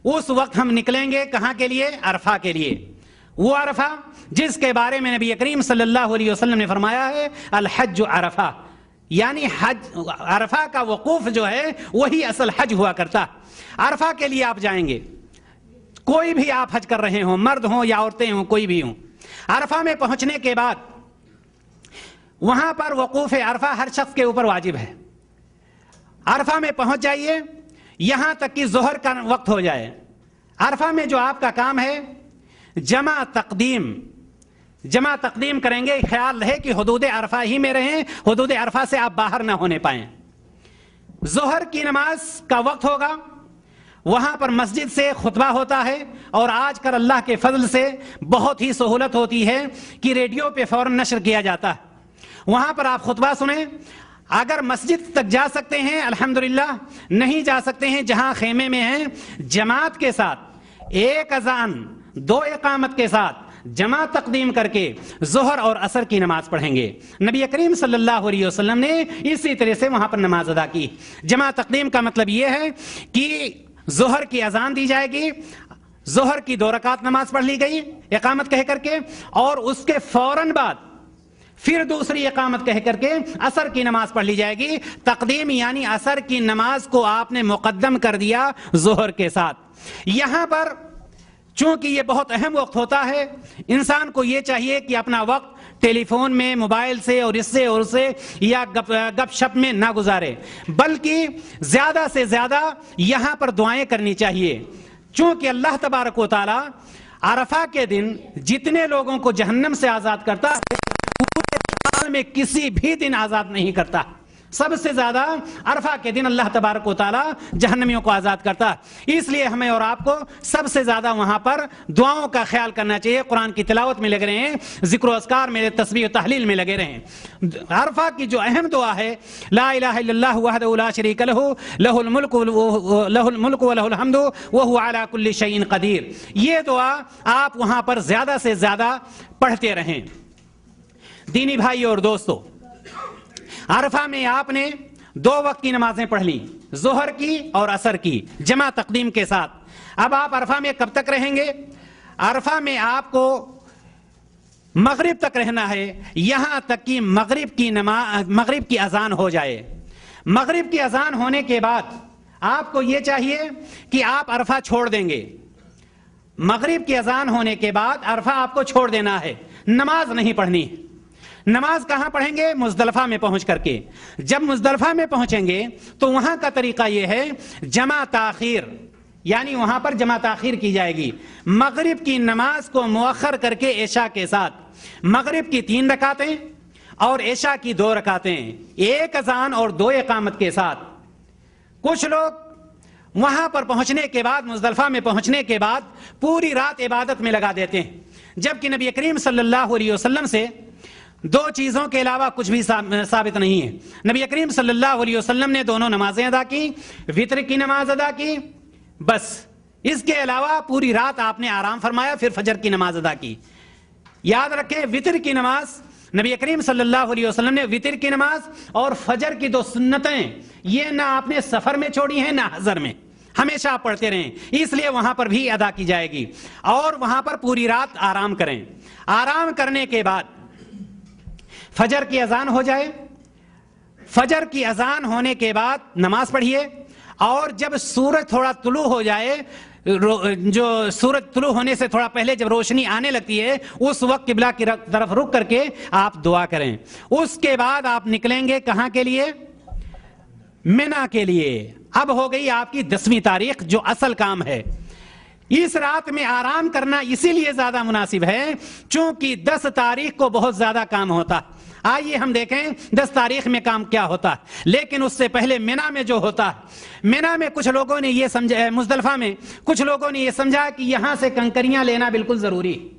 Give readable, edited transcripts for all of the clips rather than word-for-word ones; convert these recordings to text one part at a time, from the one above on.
اس وقت ہم نکلیں گے کہاں کے لیے؟ عرفہ کے لیے. وہ عرفہ جس کے بارے میں نبی کریم صلی اللہ علیہ وسلم نے فرمایا ہے الحج عرفہ، یعنی حج عرفہ کا وقوف جو ہے وہی اصل حج ہوا کرتا. عرفہ کے لیے آپ جائیں گے، کوئی بھی آپ حج کر رہے ہوں، مرد ہوں یا عورتیں ہوں، کوئی بھی ہوں. عرفہ میں پہنچنے کے بعد وہاں پر وقوف عرفہ ہر شخص کے اوپر واجب ہے. عرفہ میں پہنچ جائیے یہاں تک کہ ظہر کا وقت ہو جائے. عرفہ میں جو آپ کا کام ہے جمع تقدیم کریں گے. خیال رہے کہ حدود عرفہ ہی میں رہیں، حدود عرفہ سے آپ باہر نہ ہونے پائیں. ظہر کی نماز کا وقت ہوگا، وہاں پر مسجد سے خطبہ ہوتا ہے، اور آج کل اللہ کے فضل سے بہت ہی سہولت ہوتی ہے کہ ریڈیو پہ فوراً نشر کیا جاتا ہے. وہاں پر آپ خطبہ سنیں. اگر مسجد تک جا سکتے ہیں الحمدللہ، نہیں جا سکتے ہیں جہاں خیمے میں ہیں، جماعت کے ساتھ ایک اذان 2 اقامت کے ساتھ جمع تقدیم کر کے ظہر اور عصر کی نماز پڑھیں گے. نبی کریم صلی اللہ علیہ وسلم نے اسی طرح سے وہاں پر نماز ادا کی. جمع تقدیم کا مطلب یہ ہے کہ ظہر کی اذان دی جائے گی، ظہر کی 2 رکعت نماز پڑھ لی گئی اقامت کہہ کر کے، اور اس کے فوراً بعد پھر دوسری اقامت کہہ کر کے عصر کی نماز پڑھ لی جائے گی. تقدیم یعنی عصر کی نماز کو آپ نے مقدم کر دیا ظہر کے ساتھ. یہاں پر چونکہ یہ بہت اہم وقت ہوتا ہے، انسان کو یہ چاہیے کہ اپنا وقت ٹیلی فون میں، موبائل سے اور اس سے اور اس سے یا گپ شپ میں نہ گزارے، بلکہ زیادہ سے زیادہ یہاں پر دعائیں کرنی چاہیے. چونکہ اللہ تبارک و تعالی عرفہ کے دن جتنے لوگوں کو جہنم سے آزاد کرتا ہے پورے سال میں کسی بھی دن آزاد نہیں کرتا. سب سے زیادہ عرفہ کے دن اللہ تبارک و تعالی جہنمیوں کو آزاد کرتا. اس لیے ہمیں اور آپ کو سب سے زیادہ وہاں پر دعاؤں کا خیال کرنا چاہیے. قرآن کی تلاوت میں لگے رہے ہیں، ذکر و اذکار میں، تسبیح و تحلیل میں لگے رہے ہیں. عرفہ کی جو اہم دعا ہے لا الہ الا اللہ وحدہ لا شریک لہ لہ الملک ولہ الحمد وہو علی کل شیء قدیر، یہ دعا آپ وہاں پر زیادہ سے زیادہ پڑھتے رہیں. دینی بھائی اور دوستو، عرفہ میں آپ نے 2 وقت کی نمازیں پڑھ لی، ظہر کی اور عصر کی جمع تقدیم کے ساتھ. اب آپ عرفہ میں کب تک رہیں گے؟ عرفہ میں آپ کو مغرب تک رہنا ہے، یہاں تک کہ مغرب کی اذان ہو جائے. مغرب کی اذان ہونے کے بعد آپ کو یہ چاہیے کہ آپ عرفہ چھوڑ دیں گے. مغرب کی اذان ہونے کے بعد عرفہ آپ کو چھوڑ دینا ہے، نماز نہیں پڑھنی. نماز کہاں پڑھیں گے؟ مزدلفہ میں پہنچ کر کے. جب مزدلفہ میں پہنچیں گے تو وہاں کا طریقہ یہ ہے جمع تاخیر، یعنی وہاں پر جمع تاخیر کی جائے گی. مغرب کی نماز کو مؤخر کر کے عشاء کے ساتھ، مغرب کی 3 رکعتیں اور عشاء کی 2 رکعتیں، 1 اذان اور 2 اقامت کے ساتھ. کچھ لوگ وہاں پر پہنچنے کے بعد، مزدلفہ میں پہنچنے کے بعد پوری رات عبادت میں لگا دیتے ہیں، جبکہ نبی کریم صلی اللہ علیہ وسلم سے 2 چیزوں کے علاوہ کچھ بھی ثابت نہیں ہے. نبی کریم صلی اللہ علیہ وسلم نے دونوں نمازیں ادا کی، وتر کی نماز ادا کی، بس. اس کے علاوہ پوری رات آپ نے آرام فرمایا، پھر فجر کی نماز ادا کی. یاد رکھیں وتر کی نماز نبی کریم صلی اللہ علیہ وسلم نے وتر کی نماز اور فجر کی 2 سنتیں یہ نہ آپ نے سفر میں چھوڑی ہیں نہ حضر میں، ہمیشہ آپ پڑھتے رہیں. اس لیے وہاں پر بھی ادا کی جائے گی، اور وہاں پر پوری رات آرام کریں. آرام کرنے کے بعد فجر کی اذان ہو جائے، فجر کی اذان ہونے کے بعد نماز پڑھیے، اور جب سورج تھوڑا طلوع ہو جائے، جو سورج طلوع ہونے سے تھوڑا پہلے جب روشنی آنے لگتی ہے اس وقت قبلہ کی طرف رک کر کے آپ دعا کریں. اس کے بعد آپ نکلیں گے کہاں کے لیے؟ مینا کے لیے. اب ہو گئی آپ کی 10ویں تاریخ جو اصل کام ہے. اس رات میں آرام کرنا اسی لیے زیادہ مناسب ہے چونکہ 10 تاریخ کو بہت زیادہ کام ہوتا. آئیے ہم دیکھیں 10 تاریخ میں کام کیا ہوتا ہے. لیکن اس سے پہلے مینا میں جو ہوتا ہے، مینا میں کچھ لوگوں نے یہ سمجھا، مزدلفہ میں کچھ لوگوں نے یہ سمجھا کہ یہاں سے کنکریاں لینا بالکل ضروری.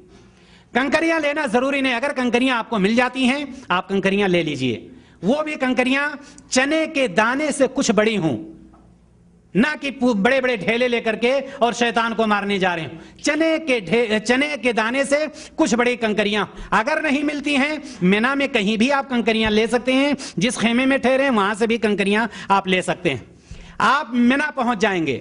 کنکریاں لینا ضروری نہیں. اگر کنکریاں آپ کو مل جاتی ہیں آپ کنکریاں لے لیجئے، وہ بھی کنکریاں چنے کے دانے سے کچھ بڑی ہوں، نہ کہ بڑے بڑے ڈھیلے لے کر کے اور شیطان کو مارنے جا رہے ہوں. چنے کے دانے سے کچھ بڑی کنکریاں اگر نہیں ملتی ہیں، مینا میں کہیں بھی آپ کنکریاں لے سکتے ہیں. جس خیمے میں ٹھہرے وہاں سے بھی کنکریاں آپ لے سکتے ہیں. آپ مینا پہنچ جائیں گے،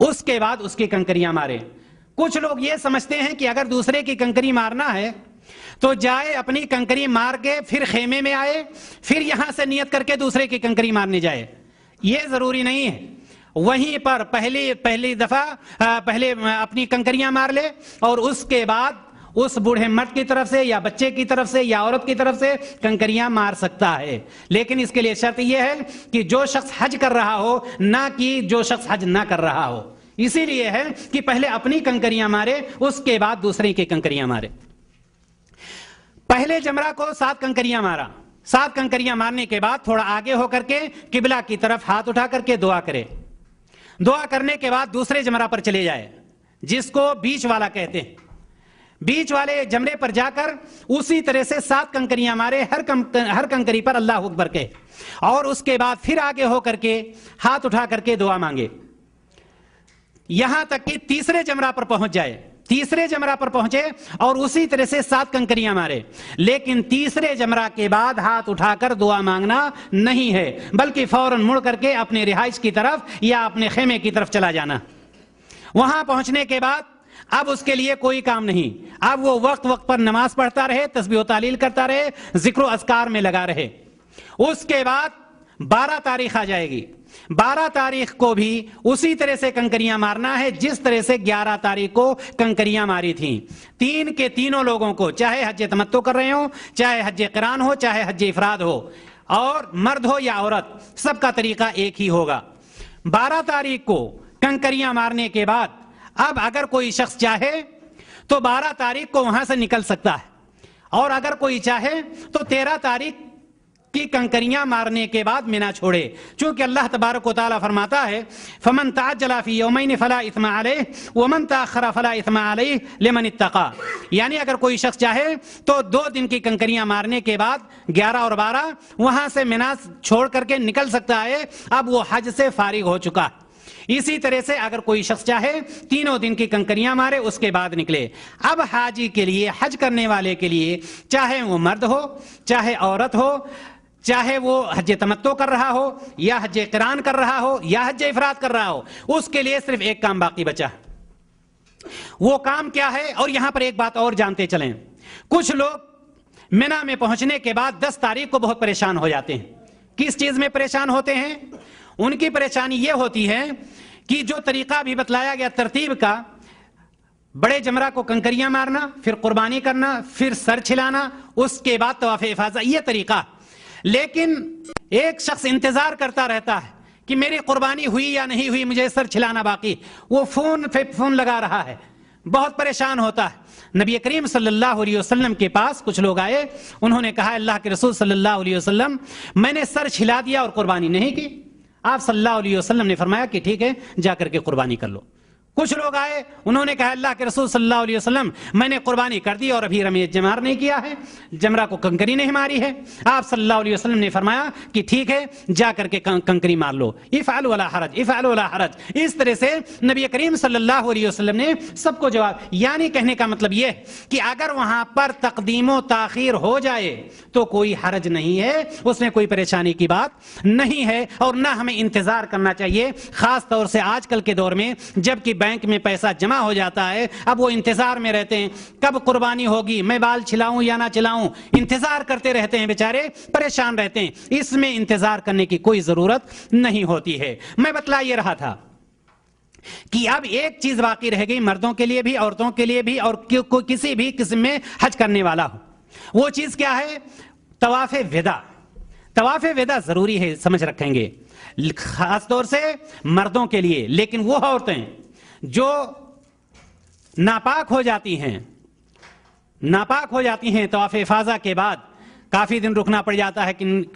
اس کے بعد اس کی کنکریاں مارے۔ کچھ لوگ یہ سمجھتے ہیں کہ اگر دوسرے کی کنکری مارنا ہے تو جائے اپنی کنکری مار کے پھر خیمے میں آئے، پھر یہاں سے نیت کر کے دوسرے کی کنکری مارنے جائے۔ یہ ضروری نہیں ہے، وہیں پر پہلی دفعہ پہلے اپنی کنکریاں مار لے اور اس کے بعد اس بوڑھے مرد کی طرف سے یا بچے کی طرف سے یا عورت کی طرف سے کنکریاں مار سکتا ہے، لیکن اس کے لیے شرط یہ ہے کہ جو شخص حج کر رہا ہو، نہ کہ جو شخص حج نہ کر رہا ہو۔ اسی لیے ہے کہ پہلے اپنی کنکریاں مارے، اس کے بعد دوسرے کی کنکریاں مارے۔ پہلے جمرہ کو 7 کنکریاں مارا، 7 کنکریاں مارنے کے بعد تھوڑا آگے ہو کر کے قبلہ کی طرف ہاتھ اٹھا کر کے دعا کرے۔ دعا کرنے کے بعد دوسرے جمرہ پر چلے جائے، جس کو بیچ والا کہتے ہیں۔ بیچ والے جمرے پر جا کر اسی طرح سے 7 کنکریاں مارے، ہر کنکری پر اللہ اکبر کہے، اور اس کے بعد پھر آگے ہو کر کے ہاتھ اٹھا کر کے دعا مانگے، یہاں تک کہ تیسرے جمرہ پر پہنچ جائے۔ تیسرے جمرہ پر پہنچے اور اسی طرح سے 7 کنکریاں مارے، لیکن تیسرے جمرہ کے بعد ہاتھ اٹھا کر دعا مانگنا نہیں ہے، بلکہ فوراً مڑ کر کے اپنے رہائش کی طرف یا اپنے خیمے کی طرف چلا جانا۔ وہاں پہنچنے کے بعد اب اس کے لیے کوئی کام نہیں، اب وہ وقت پر نماز پڑھتا رہے، تسبیح و تعلیل کرتا رہے، ذکر و اذکار میں لگا رہے۔ اس کے بعد 12 تاریخ آ جائے گی، 12 تاریخ کو بھی اسی طرح سے کنکریاں مارنا ہے جس طرح سے 11 تاریخ کو کنکریاں ماری تھیں۔ 3 کے تینوں لوگوں کو، چاہے حج تمتع کر رہے ہوں، چاہے حج قران ہو، چاہے حج افراد ہو، اور مرد ہو یا عورت، سب کا طریقہ ایک ہی ہوگا۔ 12 تاریخ کو کنکریاں مارنے کے بعد اب اگر کوئی شخص چاہے تو 12 تاریخ کو وہاں سے نکل سکتا ہے، اور اگر کوئی چاہے تو 13 تاریخ کی کنکریاں مارنے کے بعد مینا چھوڑے، چونکہ اللہ تبارک و تعالیٰ فرماتا ہے فمن تعجل فی یومین فلا اثم علیہ ومن تاخر فلا اثم علیہ لمن اتقی، یعنی اگر کوئی شخص چاہے تو 2 دن کی کنکریاں مارنے کے بعد 11 اور 12 وہاں سے مینا چھوڑ کر کے نکل سکتا ہے، اب وہ حج سے فارغ ہو چکا۔ اسی طرح سے اگر کوئی شخص چاہے 3 دن کی کنکریاں مارے، اس کے بعد نکلے۔ اب حاجی کے لیے، حج کرنے والے کے لیے، چاہے وہ مرد ہو، چاہے عورت ہو، چاہے وہ حج تمتع کر رہا ہو یا حج قران کر رہا ہو یا حج افراد کر رہا ہو، اس کے لیے صرف ایک کام باقی بچا ہے۔ وہ کام کیا ہے؟ اور یہاں پر ایک بات اور جانتے چلیں، کچھ لوگ مینا میں پہنچنے کے بعد 10 تاریخ کو بہت پریشان ہو جاتے ہیں۔ کس چیز میں پریشان ہوتے ہیں؟ ان کی پریشانی یہ ہوتی ہے کہ جو طریقہ بھی بتلایا گیا ترتیب کا، بڑے جمرہ کو کنکریاں مارنا، پھر قربانی کرنا، پھر سر چھلانا، اس کے بعد طواف افاضہ، یہ طریقہ، لیکن ایک شخص انتظار کرتا رہتا ہے کہ میری قربانی ہوئی یا نہیں ہوئی، مجھے سر چھلانا باقی، وہ فون لگا رہا ہے، بہت پریشان ہوتا ہے۔ نبی کریم صلی اللہ علیہ وسلم کے پاس کچھ لوگ آئے، انہوں نے کہا اللہ کے رسول صلی اللہ علیہ وسلم، میں نے سر چھلا دیا اور قربانی نہیں کی۔ آپ صلی اللہ علیہ وسلم نے فرمایا کہ ٹھیک ہے، جا کر کے قربانی کر لو۔ کچھ لوگ آئے، انہوں نے کہا اللہ کے رسول صلی اللہ علیہ وسلم، میں نے قربانی کر دی اور ابھی رمی جمار نہیں کیا ہے، جمرہ کو کنکری نہیں ماری ہے۔ آپ صلی اللہ علیہ وسلم نے فرمایا کہ ٹھیک ہے، جا کر کے کنکری مار لو، افعلوا ولا حرج، افعلوا ولا حرج۔ اس طرح سے نبی کریم صلی اللہ علیہ وسلم نے سب کو جواب، یعنی کہنے کا مطلب یہ کہ اگر وہاں پر تقدیم و تاخیر ہو جائے تو کوئی حرج نہیں ہے، اس میں کوئی پریشانی کی بات نہیں ہے، اور نہ ہمیں انتظار کرنا چاہیے، خاص طور سے آج کل کے دور میں جبکہ بینک میں پیسہ جمع ہو جاتا ہے، اب وہ انتظار میں رہتے ہیں کب قربانی ہوگی، میں بال چھلاؤں یا نہ چھلاؤں، انتظار کرتے رہتے ہیں، بیچارے پریشان رہتے ہیں۔ اس میں انتظار کرنے کی کوئی ضرورت نہیں ہوتی ہے۔ میں بتلا یہ رہا تھا کہ اب ایک چیز باقی رہ گئی، مردوں کے لیے بھی، عورتوں کے لیے بھی، اور کسی بھی قسم میں حج کرنے والا ہو، وہ چیز کیا ہے؟ طواف وداع۔ طواف وداع ضروری ہے، سمجھ رکھیں گے، خاص طور سے مردوں کے لیے، لیکن وہ عورتیں جو ناپاک ہو جاتی ہیں طواف افاضہ کے بعد، کافی دن رکنا پڑ جاتا ہے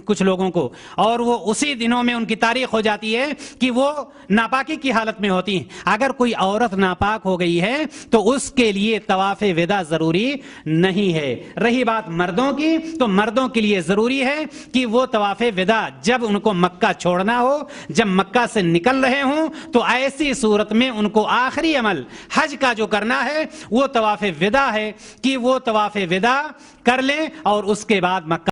کچھ لوگوں کو، اور وہ اسی دنوں میں ان کی تاریخ ہو جاتی ہے کہ وہ ناپاکی کی حالت میں ہوتی ہیں۔ اگر کوئی عورت ناپاک ہو گئی ہے تو اس کے لیے طواف وداع ضروری نہیں ہے۔ رہی بات مردوں کی، تو مردوں کے لیے ضروری ہے کہ وہ طواف وداع جب ان کو مکہ چھوڑنا ہو، جب مکہ سے نکل رہے ہوں، تو ایسی صورت میں ان کو آخری عمل حج کا جو کرنا ہے وہ طواف وداع ہے، کہ وہ طواف وداع کر لیں اور اس کے بعد مکہ